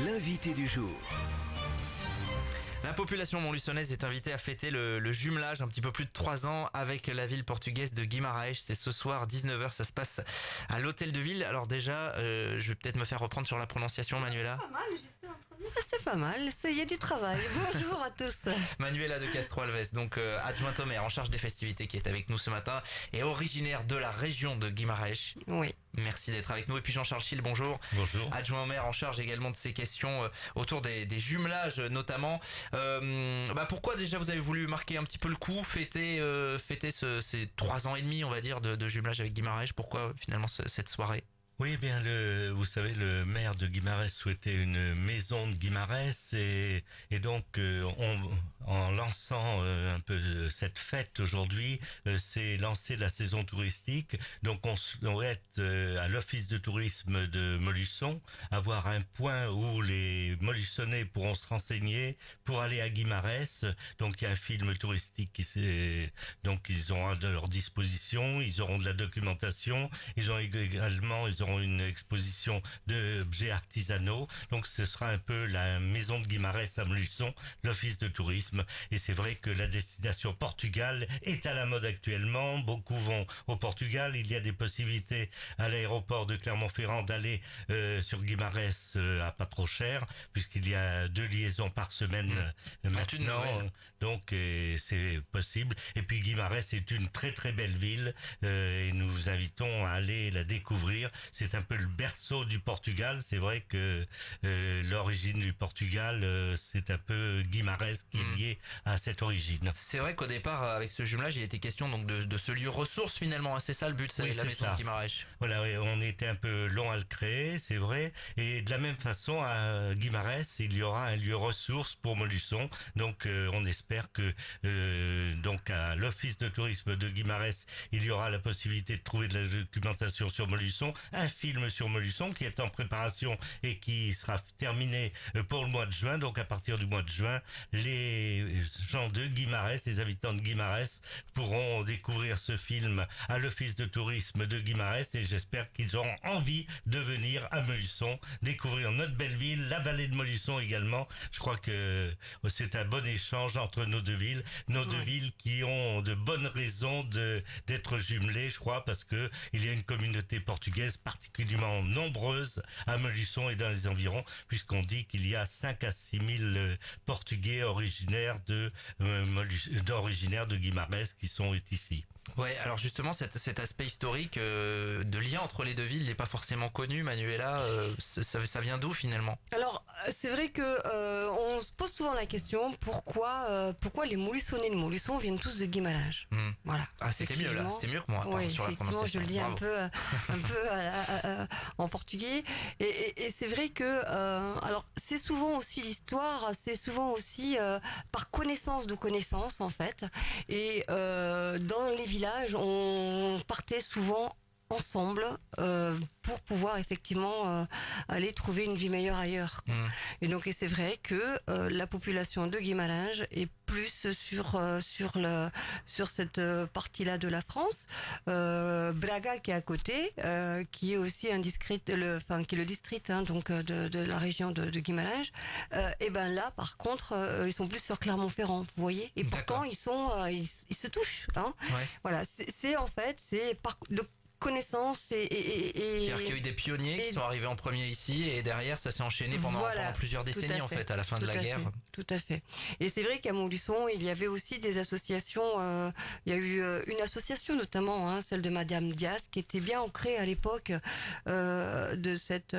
L'invité du jour. La population montluçonnaise est invitée à fêter le jumelage un petit peu plus de 3 ans avec la ville portugaise de Guimarães. C'est ce soir 19h, ça se passe à l'hôtel de ville. Alors déjà, je vais peut-être me faire reprendre sur la prononciation, Manuela. Pas mal, j'étais en train de dire, c'est pas mal, il y a du travail. Bonjour à tous. Manuela de Castro-Alves, donc adjointe au maire en charge des festivités qui est avec nous ce matin et originaire de la région de Guimarães. Oui. Merci d'être avec nous. Et puis Jean-Charles Schill, bonjour. Bonjour. Adjoint au maire en charge également de ces questions autour des jumelages notamment. Pourquoi déjà vous avez voulu marquer un petit peu le coup, fêter ces 3 ans et demi on va dire de jumelage avec Guimarães? Pourquoi finalement cette soirée? Oui, bien, vous savez, le maire de Guimarães souhaitait une maison de Guimarães et donc en lançant un peu cette fête aujourd'hui, c'est lancer la saison touristique. Donc on souhaite à l'office de tourisme de Montluçon avoir un point où les Montluçonnais pourront se renseigner pour aller à Guimarães. Donc il y a un film touristique donc ils auront à leur disposition, ils auront de la documentation, ils auront une exposition d'objets artisanaux. Donc ce sera un peu la maison de Guimarães à Montluçon, l'office de tourisme. Et c'est vrai que la destination Portugal est à la mode actuellement. Beaucoup vont au Portugal. Il y a des possibilités à l'aéroport de Clermont-Ferrand d'aller sur Guimarães à pas trop cher, puisqu'il y a 2 liaisons par semaine maintenant. Donc c'est possible. Et puis Guimarães est une très très belle ville et nous vous invitons à aller la découvrir. C'est un peu le berceau du Portugal. C'est vrai que l'origine du Portugal, c'est un peu Guimarães qui est lié à cette origine. C'est vrai qu'au départ, avec ce jumelage, il était question donc de ce lieu ressource finalement. C'est ça le but, c'est la maison de Guimarães. Voilà, on était un peu long à le créer, c'est vrai. Et de la même façon, à Guimarães, il y aura un lieu ressource pour Montluçon. Donc on espère que donc à l'office de tourisme de Guimarães, il y aura la possibilité de trouver de la documentation sur Montluçon, un film sur Montluçon qui est en préparation et qui sera terminé pour le mois de juin. Donc à partir du mois de juin, les gens de Guimarães, les habitants de Guimarães pourront découvrir ce film à l'office de tourisme de Guimarães et j'espère qu'ils auront envie de venir à Montluçon, découvrir notre belle ville, la vallée de Montluçon également. Je crois que c'est un bon échange entre nos deux villes, deux villes qui ont de bonnes raisons d'être jumelées, je crois, parce que il y a une communauté portugaise particulièrement nombreuse à Montluçon et dans les environs, puisqu'on dit qu'il y a 5 à 6 000 Portugais originaires de Guimarães qui sont ici. Ouais, alors justement cet aspect historique de lien entre les deux villes n'est pas forcément connu, Manuela. Ça vient d'où finalement? Alors c'est vrai que on se pose souvent la question pourquoi les Montluçonnais de Montluçon viennent tous de Guimarães. Voilà. Ah, c'était mieux là, c'était mieux que moi. Oui, sur la effectivement, je prononciation. le dis Bravo. un peu en portugais. Et c'est vrai que alors c'est souvent aussi l'histoire, c'est souvent aussi par connaissance de connaissances en fait. Et dans les villages, on partait souvent ensemble pour pouvoir effectivement aller trouver une vie meilleure ailleurs. Et donc c'est vrai que la population de Guimarães est plus sur cette partie-là de la France. Braga qui est à côté, qui est aussi un district, qui est le district donc de la région de Guimarães. Et ben là, par contre, ils sont plus sur Clermont-Ferrand, vous voyez. Et pourtant, ils se touchent. Hein. Ouais. Voilà, c'est de connaissance C'est-à-dire qu'il y a eu des pionniers qui sont arrivés en premier ici et derrière ça s'est enchaîné pendant plusieurs décennies en fait à la fin de la guerre. Tout à fait. Et c'est vrai qu'à Montluçon il y avait aussi des associations. Il y a eu une association notamment, celle de Madame Diaz, qui était bien ancrée à l'époque de cet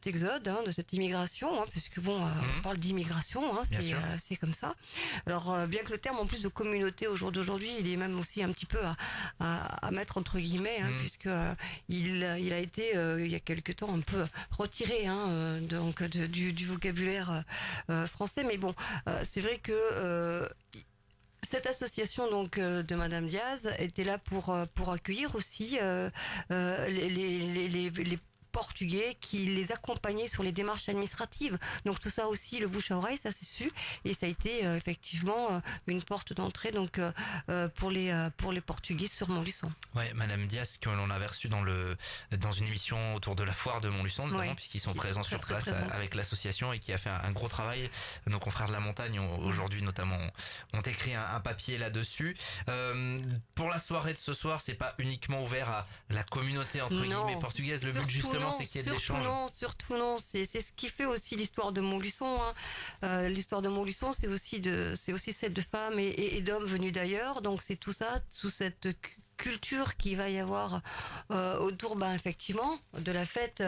exode, de cette immigration, puisque on parle d'immigration, c'est comme ça. Alors bien que le terme en plus de communauté au jour d'aujourd'hui, il est même aussi un petit peu à mettre entre guillemets, puisque il a été il y a quelque temps un peu retiré donc du vocabulaire français, mais bon, c'est vrai que cette association donc de Madame Diaz était là pour accueillir aussi les portugais qui les accompagnaient sur les démarches administratives. Donc tout ça aussi, le bouche à oreille, ça s'est su et ça a été effectivement une porte d'entrée donc pour les Portugais sur Montluçon. Ouais, Madame Dias que l'on avait reçue dans une émission autour de la foire de Montluçon, notamment, Ouais, puisqu'ils sont qui est présents très, sur très place présente. avec l'association et qui a fait un gros travail. Nos confrères de la montagne aujourd'hui notamment ont écrit un papier là-dessus. Pour la soirée de ce soir, c'est pas uniquement ouvert à la communauté entre guillemets portugaise. Le but justement, c'est qu'il y ait de l'échange. Surtout non, c'est ce qui fait aussi l'histoire de Montluçon. Hein. L'histoire de Montluçon, c'est aussi celle de femmes et d'hommes venus d'ailleurs. Donc c'est tout ça, sous cette culture qu'il va y avoir autour effectivement de la fête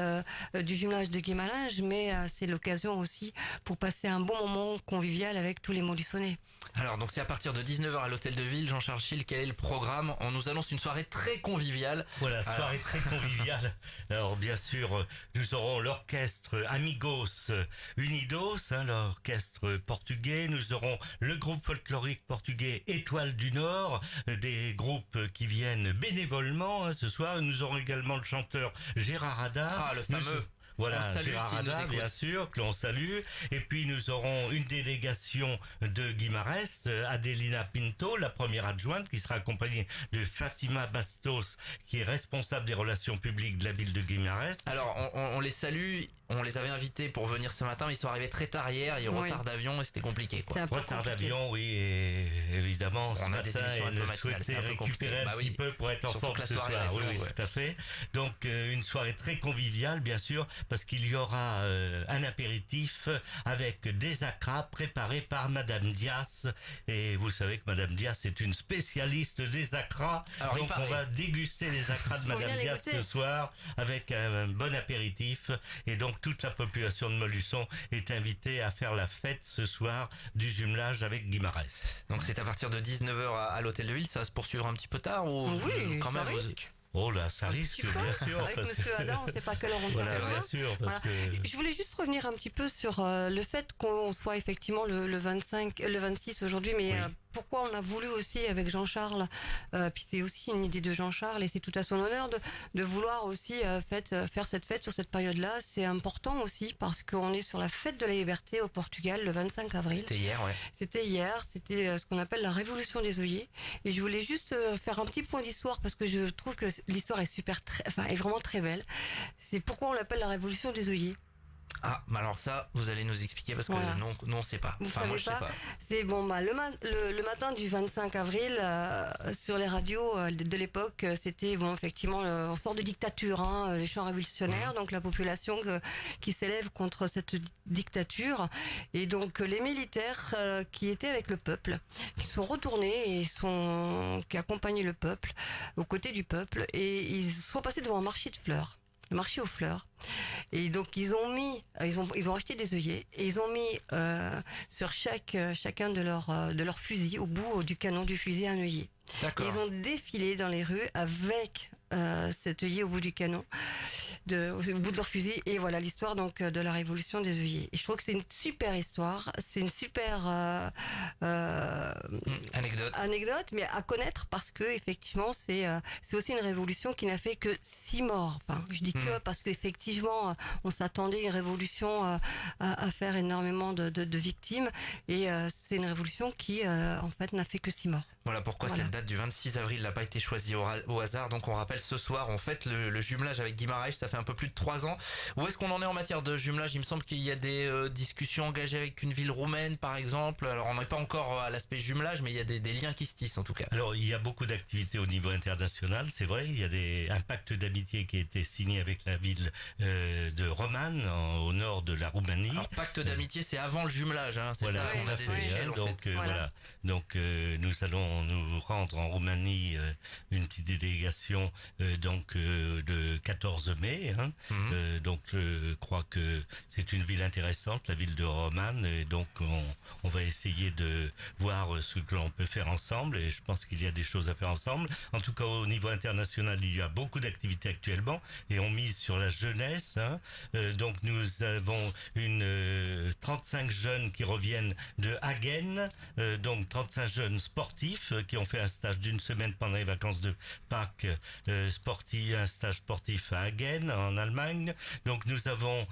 du jumelage de Guimarães, mais c'est l'occasion aussi pour passer un bon moment convivial avec tous les Montluçonnais. Alors donc c'est à partir de 19h à l'hôtel de ville. Jean-Charles Schill, quel est le programme? On nous annonce une soirée très conviviale. Voilà, soirée très conviviale. Alors bien sûr, nous aurons l'orchestre Amigos Unidos, l'orchestre portugais. Nous aurons le groupe folklorique portugais Étoile du Nord, des groupes qui viennent bénévolement ce soir. Nous aurons également le chanteur Gérard Hadar. Ah, le fameux. Voilà, On salue Gérard s'il nous Hadar, écoute. bien sûr, que l'on salue. Et puis nous aurons une délégation de Guimarães, Adelina Pinto, la première adjointe, qui sera accompagnée de Fatima Bastos, qui est responsable des relations publiques de la ville de Guimarães. Alors on les salue. On les avait invités pour venir ce matin, mais ils sont arrivés très tard hier. Il y a eu Oui. retard d'avion et c'était compliqué, quoi. C'est un peu Retard compliqué. d'avion, oui, et évidemment, ce On a des matin, émissions un peu elle matinales, c'est souhaitait un peu compliqué. récupérer Bah un oui. petit peu pour être en Surtout forme que la ce soirée soir. va être Oui, longue, oui, ouais. tout à fait. Donc, une soirée très conviviale, bien sûr, parce qu'il y aura un apéritif avec des acras préparés par Madame Dias. Et vous savez que Madame Dias est une spécialiste des acras. Alors, il Donc, on paraît. va déguster les acras de Faut Madame bien les Dias goûter. ce soir avec un bon apéritif. Et donc, toute la population de Montluçon est invitée à faire la fête ce soir du jumelage avec Guimarães. Donc c'est à partir de 19h à l'hôtel de ville. Ça va se poursuivre un petit peu tard ou Oui, quand ça même risque. Oh là, ça risque, petit peu, bien sûr. Avec parce Monsieur que- Adam, on ne sait pas à quelle heure on Voilà, terminera. bien sûr, parce Voilà. que... Je voulais juste revenir un petit peu sur le fait qu'on soit effectivement le 25, le 26 aujourd'hui, mais Oui. pourquoi on a voulu aussi avec Jean-Charles, puis c'est aussi une idée de Jean-Charles et c'est tout à son honneur de vouloir aussi faire cette fête sur cette période-là. C'est important aussi parce qu'on est sur la fête de la liberté au Portugal le 25 avril. C'était hier, ouais. C'était hier, c'était ce qu'on appelle la révolution des œillets. Et je voulais juste faire un petit point d'histoire parce que je trouve que l'histoire est est vraiment très belle. C'est pourquoi on l'appelle la révolution des œillets. Ah, mais alors ça, vous allez nous expliquer parce que Voilà. nous on sait pas. Vous Enfin moi savez je sais pas. C'est bon, le matin du 25 avril, sur les radios de l'époque, c'était effectivement, on sort de dictature, les chants révolutionnaires, donc la population qui s'élève contre cette dictature, et donc les militaires qui étaient avec le peuple, qui sont retournés et qui accompagnaient le peuple, aux côtés du peuple, et ils sont passés devant un marché de fleurs. Le marché aux fleurs. Et donc ils ont acheté des œillets et ils ont mis sur chacun de leurs fusils, au bout du canon du fusil, un œillet. Et D'accord. ils ont défilé dans les rues avec cet œillet au bout du canon, au bout de leur fusil. Et voilà l'histoire donc de la révolution des œillets. Et je trouve que c'est une super histoire, c'est une super Anecdote. anecdote, mais à connaître parce que effectivement c'est aussi une révolution qui n'a fait que 6 morts. Enfin, je dis que parce qu'effectivement on s'attendait à une révolution à faire énormément de victimes et c'est une révolution qui en fait n'a fait que 6 morts. Voilà pourquoi Voilà. cette date du 26 avril n'a pas été choisie au hasard. Donc on rappelle ce soir, on fête le jumelage avec Guimarães, ça fait un peu plus de 3 ans. Où est-ce qu'on en est en matière de jumelage? Il me semble qu'il y a des discussions engagées avec une ville roumaine par exemple. Alors on n'est pas encore à l'aspect jumelage, mais il y a des liens qui se tissent en tout cas. Alors, il y a beaucoup d'activités au niveau international, c'est vrai. Il y a un pacte d'amitié qui a été signé avec la ville de Roman, au nord de la Roumanie. Alors pacte d'amitié, c'est avant le jumelage, hein, c'est Voilà, ça, tout on a à des fait, échelles en donc, fait. voilà. Donc, nous allons nous rendre en Roumanie, une petite délégation de 14 mai. Donc, je crois que c'est une ville intéressante, la ville de Roman. Et donc, on va essayer de voir ce que l'on peut faire ensemble. Et je pense qu'il y a des choses à faire ensemble. En tout cas, au niveau international, il y a beaucoup d'activités actuellement. Et on mise sur la jeunesse. Donc, nous avons 35 jeunes qui reviennent de Hagen. Donc, 35 jeunes sportifs sportifs qui ont fait un stage d'une semaine pendant les vacances de Pâques sportif, un stage sportif à Hagen en Allemagne. Donc nous avons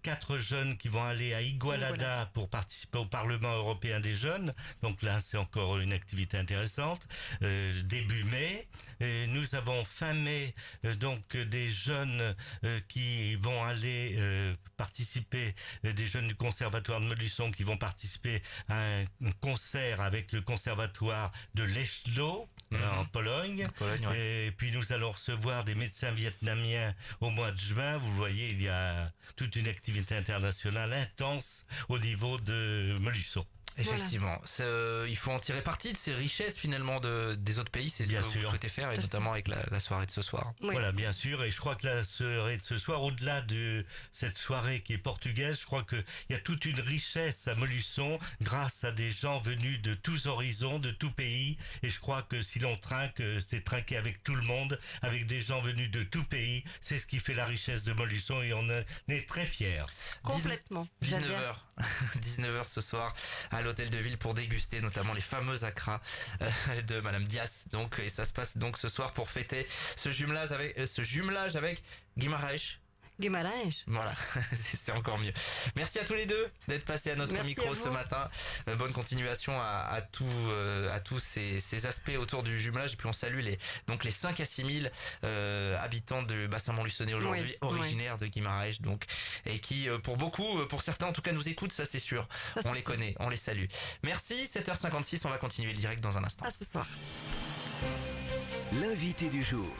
4 jeunes qui vont aller à Igualada pour participer au Parlement européen des jeunes. Donc là c'est encore une activité intéressante. Début mai. Nous avons fin mai donc des jeunes qui vont aller participer, des jeunes du conservatoire de Montluçon qui vont participer à un concert avec le conservatoire de Leszno en Pologne. Ouais. Et puis nous allons recevoir des médecins vietnamiens au mois de juin. Vous voyez, il y a toute une activité internationale intense au niveau de Montluçon. Effectivement, il faut en tirer parti de ces richesses finalement des autres pays, c'est ce que vous souhaitez faire, et notamment avec la soirée de ce soir. Oui. Voilà, bien sûr, et je crois que la soirée de ce soir, au-delà de cette soirée qui est portugaise, je crois qu'il y a toute une richesse à Montluçon grâce à des gens venus de tous horizons, de tout pays, et je crois que si l'on trinque, c'est trinquer avec tout le monde, avec des gens venus de tout pays, c'est ce qui fait la richesse de Montluçon et on en est très fiers. Complètement. 19h, 19h ce soir à l'hôtel de ville pour déguster notamment les fameux acras de Madame Dias. Donc, et ça se passe donc ce soir pour fêter ce jumelage avec Guimarães. Guimarães. Voilà, c'est encore mieux. Merci à tous les deux d'être passés à notre Merci micro à ce vous. matin. Bonne continuation à tous ces aspects autour du jumelage. Et puis on salue les 5 à 6 000 habitants de bassin Montluçonnais aujourd'hui, Oui, originaires de Guimarães, donc, et qui pour certains en tout cas nous écoutent, ça c'est sûr. Ça, On c'est les sûr. connaît, on les salue. Merci, 7h56, on va continuer le direct dans un instant. À ce soir. L'invité du jour.